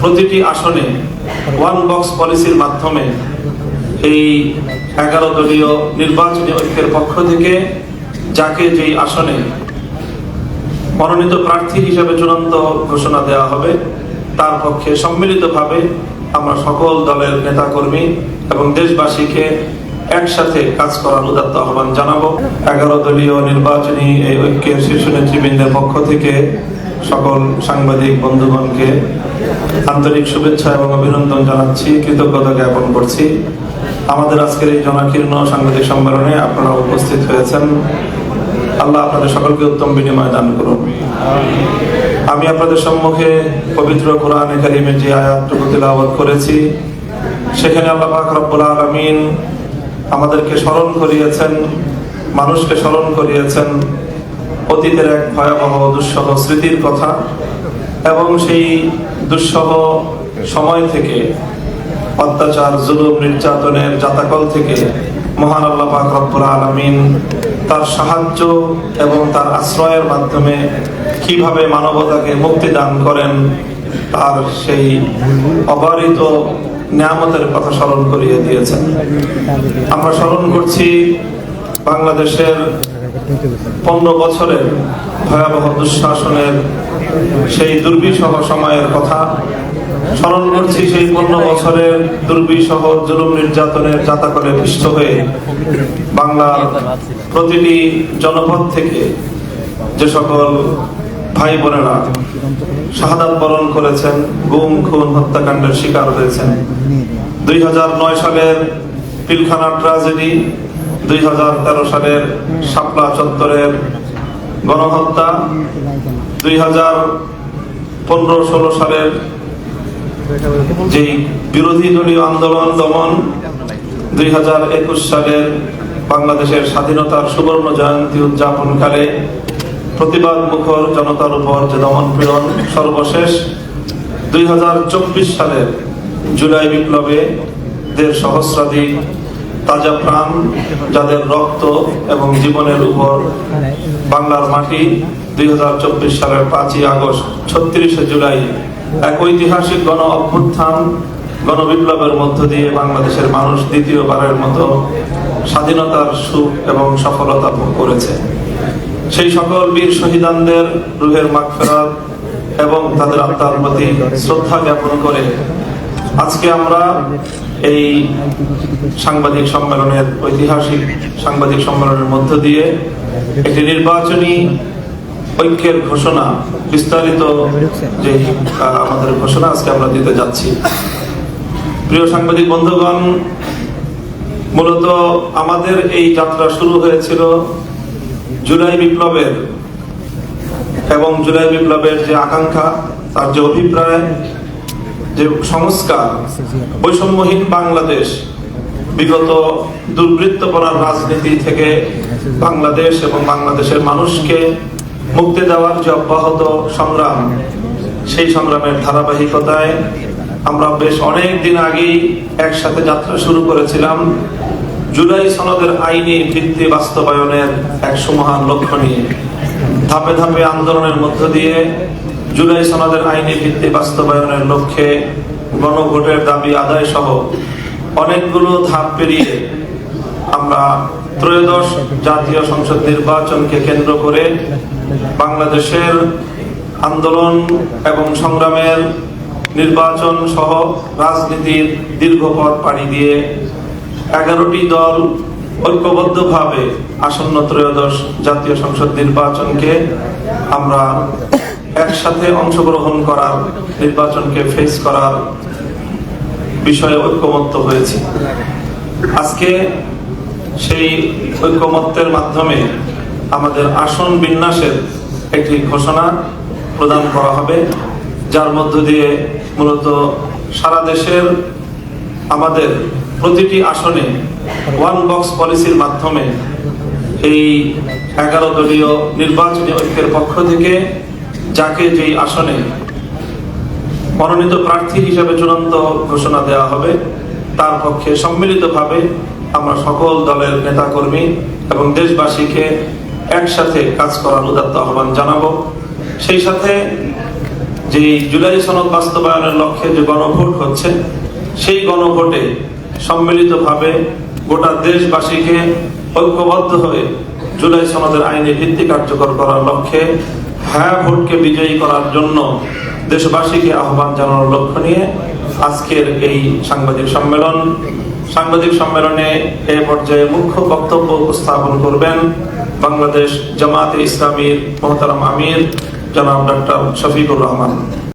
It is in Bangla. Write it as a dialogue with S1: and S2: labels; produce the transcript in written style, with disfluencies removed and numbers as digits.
S1: প্রতিটি আসনে ওয়ান বক্স পলিসির মাধ্যমে এই 11 দলীয় নির্বাচনী ঐক্যের পক্ষ থেকে যাকে যেই আসনে মনোনীত প্রার্থী হিসেবে চূড়ান্ত ঘোষণা দেওয়া হবে তার পক্ষে সম্মিলিতভাবে আমরা সকল দলের নেতাকর্মী এবং দেশবাসীকে একসাথে কাজ করার উদাত্ত আহ্বান জানাবো। 11 দলীয় নির্বাচনী এই ঐক্যের শীর্ষ নেতৃবৃন্দের পক্ষ থেকে সকল সাংবাদিক বন্ধুগণকে আন্তরিক শুভেচ্ছা এবং অভিনন্দন জানাচ্ছি, কৃতজ্ঞতা জ্ঞাপন করছি। আমাদের আজকের এই জনাকীর্ণ সাংবাদিক সম্মেলনে আপনারা উপস্থিত হয়েছেন। আল্লাহ আপনাদের সকলকে উত্তম বিনিময় দান করুন। আমি আপনাদের সম্মুখে পবিত্র কোরআনে কারীমের যে আয়াতটুকু তিলাওয়াত করেছি সেখানে আল্লাহ পাক রব্বুল আলামিন আমাদেরকে স্মরণ করিয়েছেন, মানুষকে স্মরণ করিয়েছেন অতীতের এক ভয়াবহ দুঃসহ স্মৃতির কথা এবং সেই দুঃসহ সময় থেকে, অত্যাচার, জুলুম, নির্যাতনের জাতাকল থেকে মহান আল্লাহ পাক রব্বুল আলামিন তার সাহায্য এবং তার আশ্রয়ের মাধ্যমে কিভাবে মানবতাকে মুক্তি দান করেন তার সেই অবারিত নিয়ামতের কথা স্মরণ করিয়ে দিয়েছেন। আমরা স্মরণ করছি বাংলাদেশের 15 বছরের ভয়াবহ দুঃশাসনের সেই দুর্বিষহ সময়ের কথা স্মরণ করছি। সেই 15 বছরের দুর্বিষহ জুলুম নির্যাতনের জাতাকলে পিষ্ট হয়ে বাংলার প্রতিটি জনপদ থেকে যে সকল ভাই বোনেরা শাহাদাত বরণ করেছেন, গুম, খুন, হত্যাকাণ্ডের শিকার হয়েছেন। 2009 সালের পিলখানা ট্র্যাজেডি, 2013 সালের শাপলা চত্বরের গণহত্যা, 2015-16 সালের যেই বিরোধী দলীয় আন্দোলন দমন, 2021 সালের বাংলাদেশের স্বাধীনতার সুবর্ণ জয়ন্তী উদযাপনকালে প্রতিবাদ মুখর জনতার উপর যে দমন পীড়ন, সর্বশেষ 2024 সালের জুলাই বিপ্লবে দেড় সহস্রাধিক তাজা প্রাণ যাদের রক্ত এবং জীবনের উপর বাংলার মাটি 2024 সালের 5ই আগস্ট 36শে জুলাই এক ঐতিহাসিক গণ অভ্যুত্থান, গণবিপ্লবের মধ্য দিয়ে বাংলাদেশের মানুষ দ্বিতীয়বারের মতো স্বাধীনতার সুখ এবং সফলতা ভোগ করেছে। সেই সকল বীর শহীদানদের রুহের মাগফিরাত এবং তাদের আত্মার প্রতি শ্রদ্ধা জ্ঞাপন করে আজকে আমরা এই সাংবাদিক সম্মেলনের, ঐতিহাসিক সাংবাদিক সম্মেলনের মধ্য দিয়ে একটি নির্বাচনী ঐক্যের ঘোষণা, বিস্তারিত যে আমাদের ঘোষণা আজকে আমরা দিতে যাচ্ছি। প্রিয় সাংবাদিক বন্ধুগণ, মূলত আমাদের এই যাত্রা শুরু হয়েছিল জুলাই বিপ্লবের এবং জুলাই বিপ্লবের যে আকাঙ্ক্ষা, তার যে অভিপ্রায়, যে সংস্কার, বৈষম্যহীন বাংলাদেশ, বিগত দুর্বৃত্তপনার রাজনীতি থেকে বাংলাদেশ এবং বাংলাদেশের মানুষকে মুক্তি দেওয়ার যে অব্যাহত সংগ্রাম, সেই সংগ্রামের ধারাবাহিকতায় আমরা বেশ অনেক দিন আগেই একসাথে যাত্রা শুরু করেছিলাম জুলাই সনদের আইনি ভিত্তি বাস্তবায়নের এক সুমহান লক্ষ্য নিয়ে। ধাপে ধাপে আন্দোলনের মধ্য দিয়ে জুলাই সনদের আইনি ভিত্তি বাস্তবায়নের লক্ষ্যে গণভোটের দাবি আদায় সহ অনেকগুলো ধাপ পেরিয়ে আমরা ত্রয়োদশ জাতীয় সংসদ নির্বাচনকে কেন্দ্র করে বাংলাদেশের আন্দোলন এবং সংগ্রামের নির্বাচন সহ রাজনীতির দীর্ঘ পথ পাড়ি দিয়ে 11টি দল ঐক্যবদ্ধভাবে আসন্ন ত্রয়োদশ জাতীয় সংসদ নির্বাচনকে আমরা একসাথে অংশগ্রহণ করার, নির্বাচনকে ফেস করার বিষয়ে ঐক্যমত্য হয়েছি। আজকে সেই ঐক্যমত্যের মাধ্যমে আমাদের আসন বিন্যাসের একটি ঘোষণা প্রদান করা হবে, যার মধ্য দিয়ে মূলত সারা দেশের আমাদের প্রতিটি আসনে ওয়ান বক্স পলিসির মাধ্যমে এই 11 দলীয় নির্বাচনী ঐক্যের পক্ষ থেকে যাকে যেই আসনে মনোনীত প্রার্থী হিসেবে চূড়ান্ত ঘোষণা দেওয়া হবে তার পক্ষে সম্মিলিতভাবে আমরা সকল দলের নেতাকর্মী এবং দেশবাসীকে একসাথে কাজ করার উদাত্ত আহ্বান জানাবো। সেই সাথে যে জুলাই সনদ বাস্তবায়নের লক্ষ্যে যে গণভোট হচ্ছে, সেই গণভোটে সম্মিলিতভাবে গোটা দেশবাসীকে ঐক্যবদ্ধ হয়ে জুলাই সনদের আইনি ভিত্তি কার্যকর করার লক্ষ্যে হ্যাঁ ভোটকে বিজয়ী করার জন্য দেশবাসীকে আহ্বান জানানোর লক্ষ্য নিয়ে আজকের এই সাংবাদিক সম্মেলনে এ পর্যায়ে মুখ্য বক্তব্য উপস্থাপন করবেন বাংলাদেশ জামাতে ইসলামীর মোহতারাম আমির জনাব ডক্টর শফিকুর রহমান।